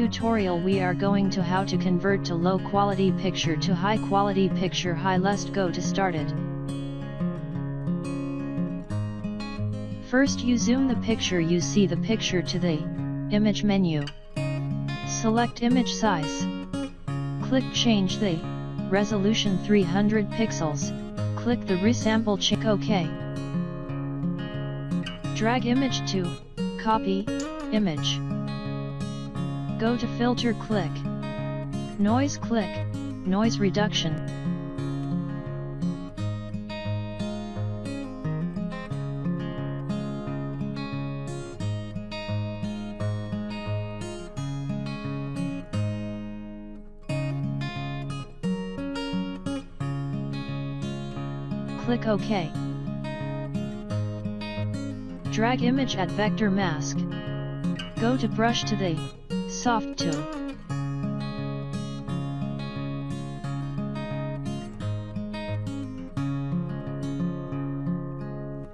tutorial we are going to how to convert to low quality picture to high quality picture. Let's go to started. First you zoom the picture, you see the picture to the image menu. Select image size. Click change the resolution 300 pixels. Click the resample, check OK. Drag image to copy image. Go to filter, click noise, click noise reduction. Click OK. Drag image at vector mask. Go to brush to the soft tool.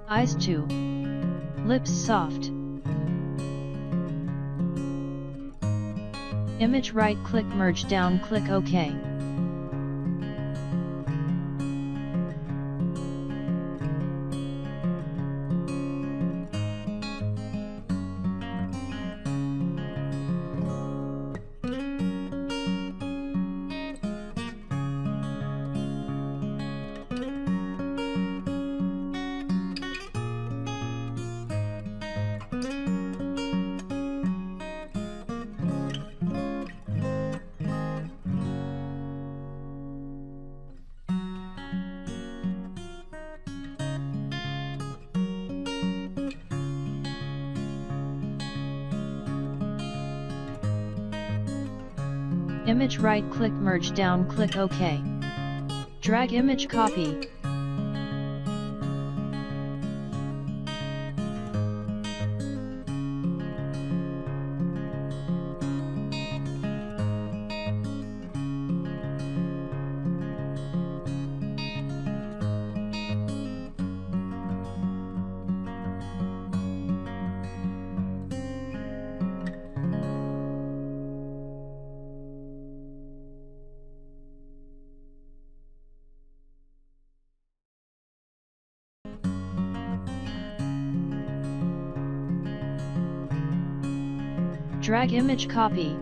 Eyes to lips soft. Image right click merge down, click OK. Image right click merge down, click OK. Drag image copy. Drag image copy.